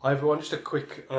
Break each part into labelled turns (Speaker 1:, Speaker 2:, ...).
Speaker 1: Hi everyone, just a quick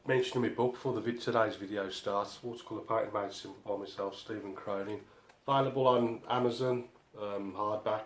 Speaker 1: mention of my book before today's video starts. Watercolour Paper Made Simple by myself, Stephen Cronin. Available on Amazon, hardback,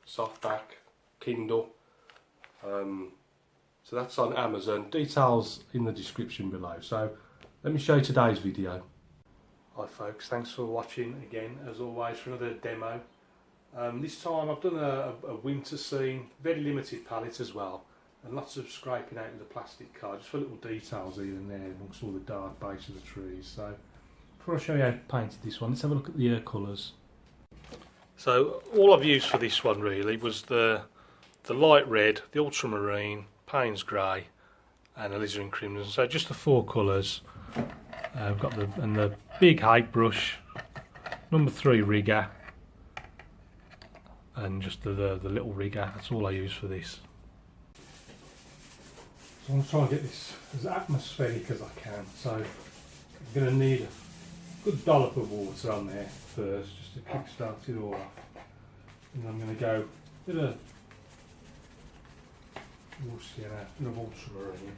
Speaker 1: softback, Kindle. So that's on Amazon. Details in the description below. So let me show you today's video. Hi folks, thanks for watching again as always for another demo. This time I've done a winter scene, very limited palette as well. And lots of scraping out of the plastic card, just for little details here and there amongst all the dark base of the trees. So before I show you how I painted this one, let's have a look at the colours. So all I've used for this one really was the light red, the ultramarine, Payne's grey and alizarin crimson. So just the four colours. I've got the big height brush, number 3 rigger, and just the little rigger. That's all I use for this. So I'm going to try and get this as atmospheric as I can. So I'm going to need a good dollop of water on there first, just to kick start it all off. And I'm going to go a bit of raw sienna, a bit of ultramarine.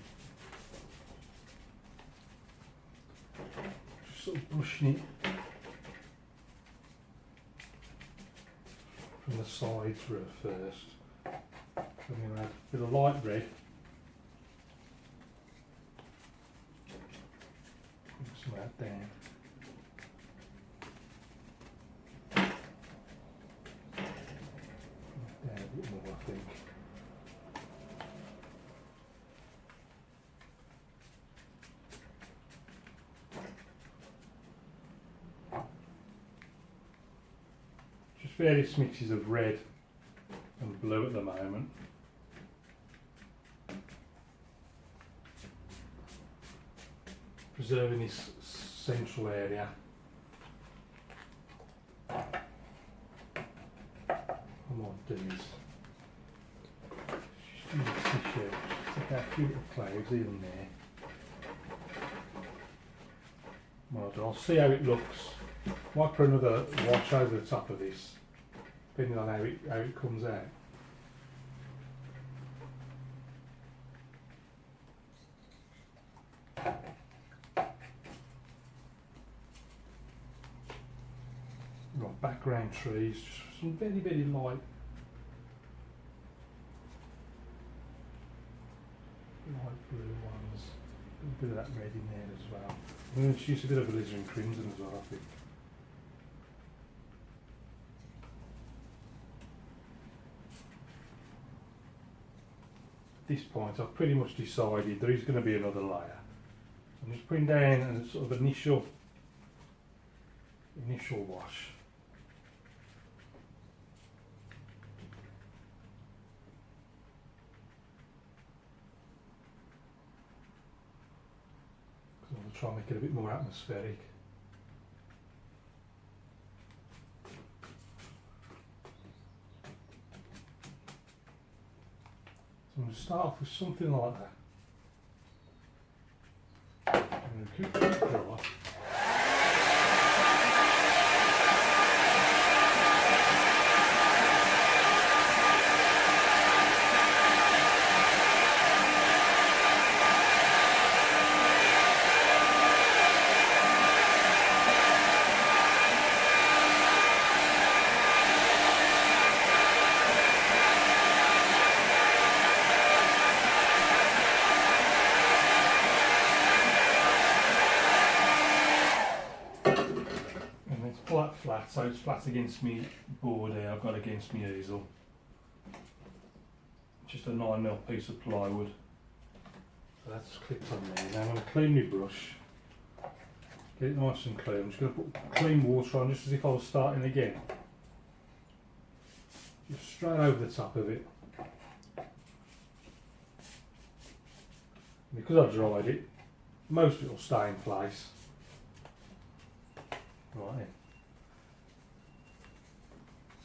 Speaker 1: Just sort of brushing it from the sides first. I'm going to add a bit of light red. Some of that down. Down a bit more, I think. Just various mixes of red and blue at the moment. Preserving this central area. What I might do is just use a tissue, just take out a few little clouds here and there. I'll see how it looks. Might put another wash over the top of this, depending on how it comes out. Got background trees, just some very, very light blue ones. A bit of that red in there as well. I'm going to use a bit of alizarin crimson as well, I think. At this point I've pretty much decided there is going to be another layer. I'm just putting down a sort of initial wash. I'm going to try and make it a bit more atmospheric. So I'm going to start off with something like that. I'm going to keep it dry. Flat, so it's flat against me board here, I've got against me easel. Just a 9mm piece of plywood. So that's clipped on there. Now I'm going to clean my brush, get it nice and clean. I'm just going to put clean water on just as if I was starting again. Just straight over the top of it. Because I've dried it, most of it will stay in place. Right then.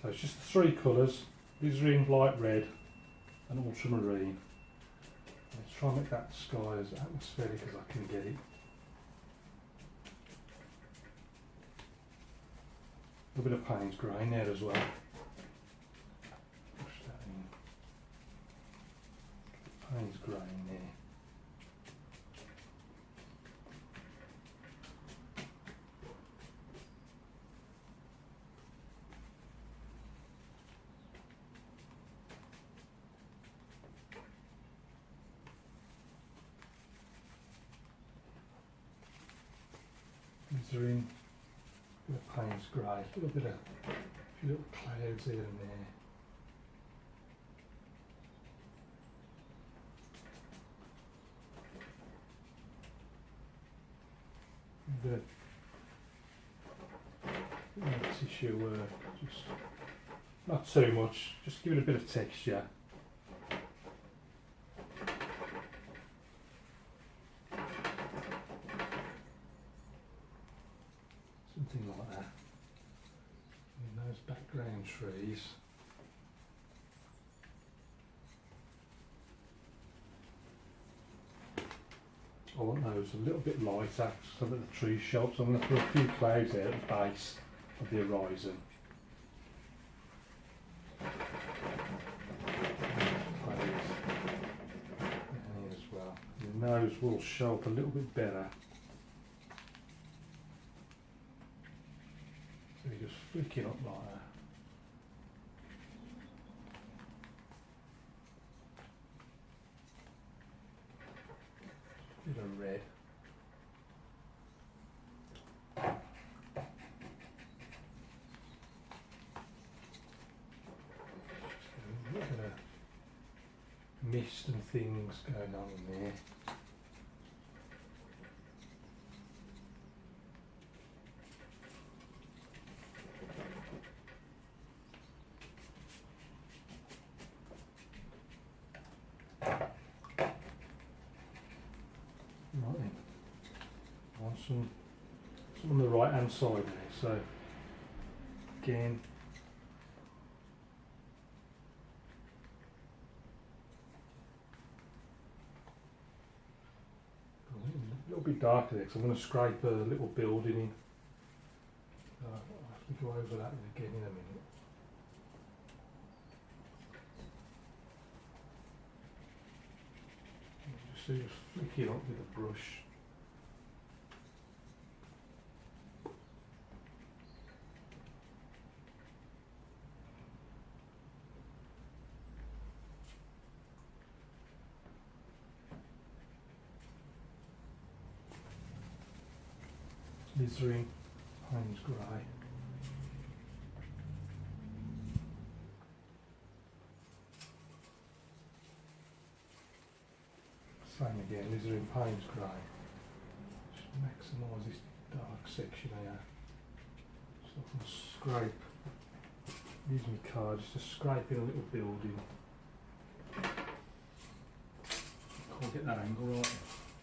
Speaker 1: So it's just the 3 colours, alizarin, light red and ultramarine. Let's try and make that sky as atmospheric as I can get it. A bit of Payne's grey in there as well. Push that in. Payne's grey in there. alizarin, a bit of Payne's grey, a little bit of a few little clouds here and there. A bit of tissue work, just not too much, just give it a bit of texture. Something like that. And those background trees. I want those a little bit lighter so that the trees show up. So I'm going to put a few clouds there at the base of the horizon. Clouds here as well. The nose will show up a little bit better. So you just flick it up like that. Bit of red. A little bit of mist and things going on in there. Right, on some on the right hand side there, so again a little bit darker there because I'm going to scrape a little building in. I'll have to go over that again in a minute. Just flick it up with a brush. Alizarin, Payne's grey. Same again, alizarin, Payne's grey. Just maximise this dark section here. So I can scrape, use my card just to scrape in a little building. Can't get that angle right.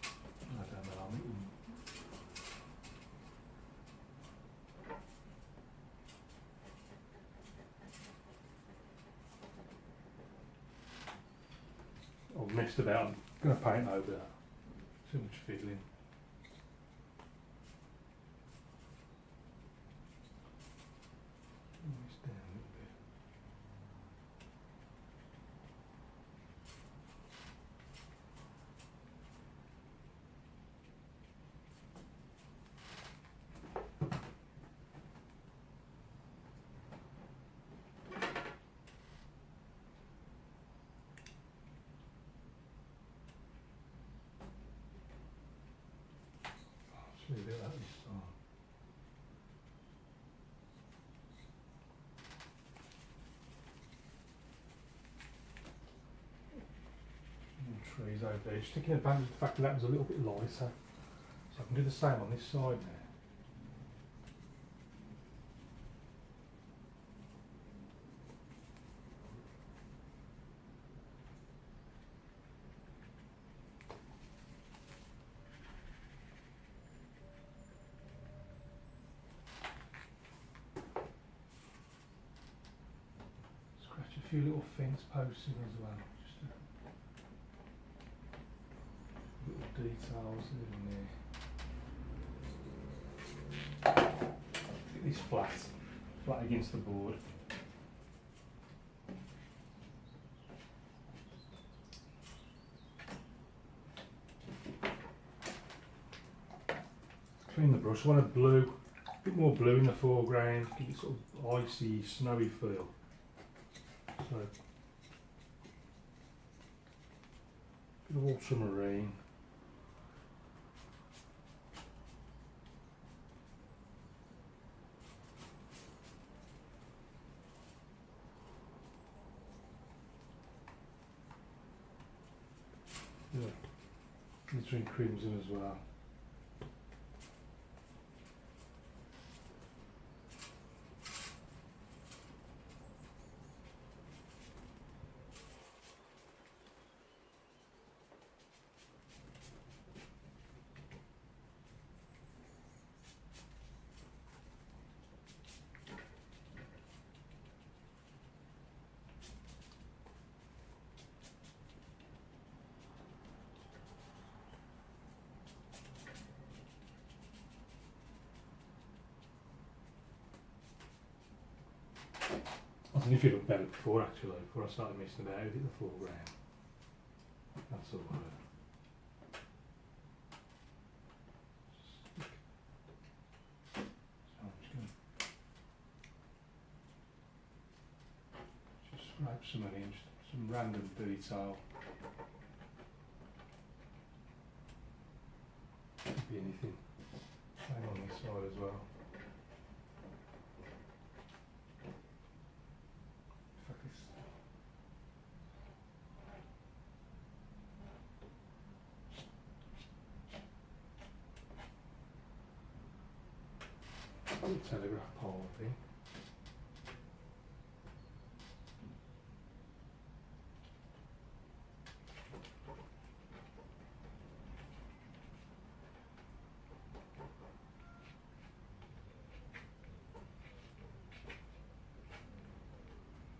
Speaker 1: I don't know. I've messed about. I'm going to paint over that. Too much fiddling. Bring this down a little bit. Leave it like this time. Trees over there, just taking advantage of the fact that that was a little bit lighter, so I can do the same on this side now. A few little fence posts in as well, just little details in there. Get this flat against the board. Clean the brush. I want a blue, a bit more blue in the foreground, give it sort of icy, snowy feel. So, bit of ultramarine. glittering crimson as well. I think if you look better before I started messing about with it in the foreground. That's all right. So I'm just scrape some of it, some random detail. Could be anything. Same on this side as well. Telegraph pole thing.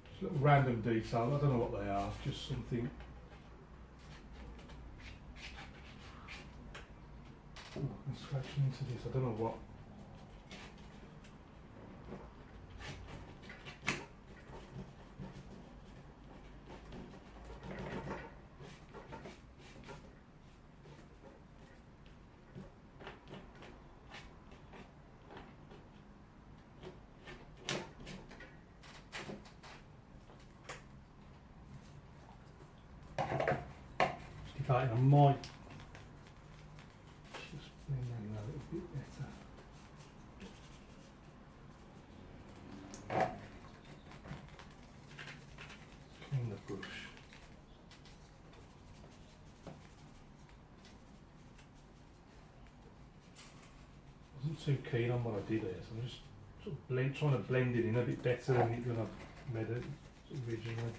Speaker 1: Just little random detail, I don't know what they are, just something. Oh, I'm scratching into this, I don't know what. I might just bring that in a little bit better. Clean the brush. I wasn't too keen on what I did there, so I'm just sort of trying to blend it in a bit better than I made it originally.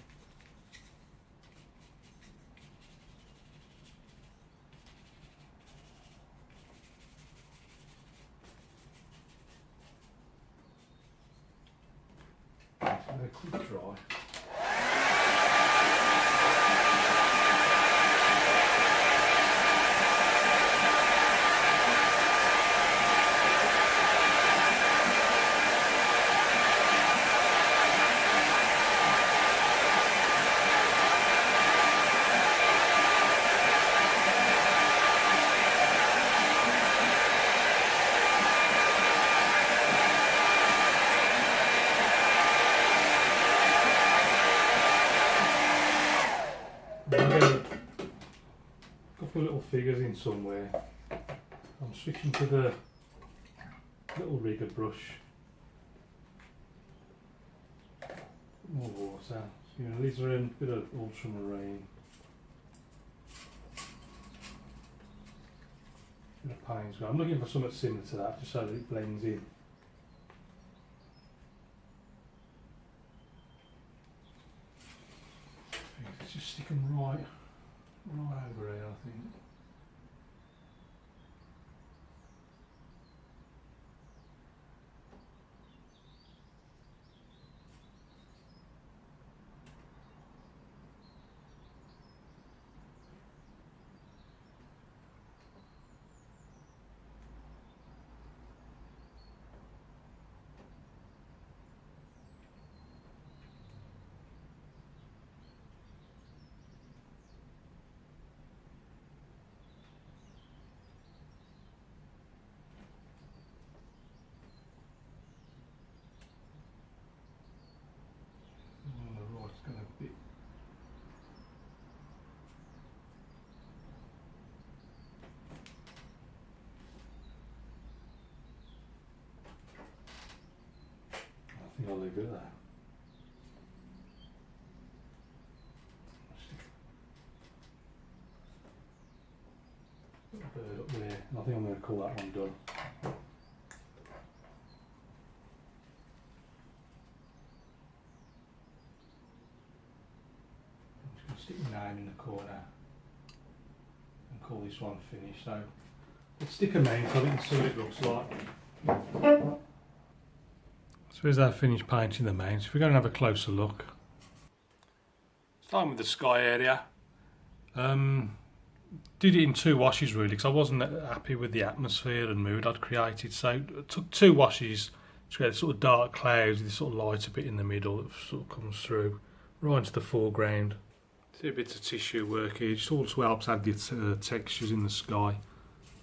Speaker 1: Quick dry. Little figures in somewhere. I'm switching to the little rigger brush. More water, alizarin, bit of ultramarine, bit of Payne's Grey. I'm looking for something similar to that, just so that it blends in. It's just sticking right over here, I think. I think I'll leave it at that. Up there. I think I'm going to call that one done. I'm just going to stick my name in the corner and call this one finished. So let's stick a mount on it and see what it looks like. So here's our finished painting the mount. If we're going to have a closer look. Starting with the sky area. Did it in 2 washes really, because I wasn't happy with the atmosphere and mood I'd created. So I took 2 washes to create sort of dark clouds with this sort of lighter bit in the middle that sort of comes through right into the foreground. Do a bit of tissue work here, just also helps add the textures in the sky.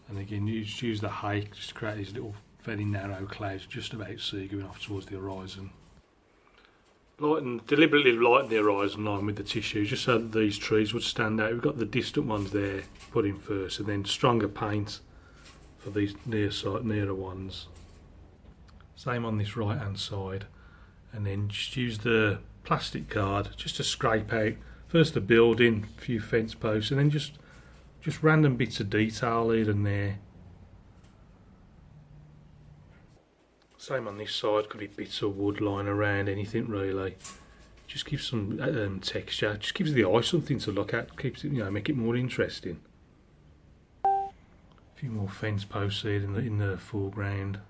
Speaker 1: And again, you just use the hake just to create these little very narrow clouds just about see going off towards the horizon. Deliberately lighten the horizon line with the tissue just so that these trees would stand out. We've got the distant ones there put in first, and then stronger paint for these nearer ones. Same on this right hand side, and then just use the plastic card just to scrape out first the building, a few fence posts, and then just random bits of detail here and there. Same on this side, could be bits of wood lying around, anything really. Just gives some texture, just gives the eye something to look at, keeps it, make it more interesting. A few more fence posts here in the foreground.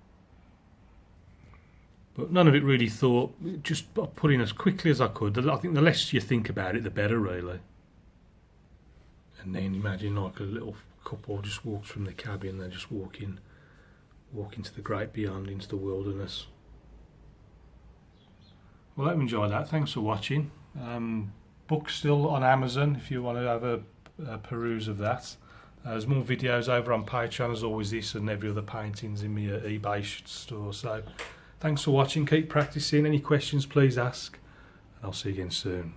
Speaker 1: But none of it really thought, just put in as quickly as I could. I think the less you think about it, the better really. And then imagine like a little couple just walks from the cabin, they're just walk into the great beyond, into the wilderness. Well, I hope you enjoyed that. Thanks for watching. Book's still on Amazon if you want to have a peruse of that. There's more videos over on Patreon as always, this and every other paintings in my eBay store. So thanks for watching, keep practicing. Any questions please ask, and I'll see you again soon.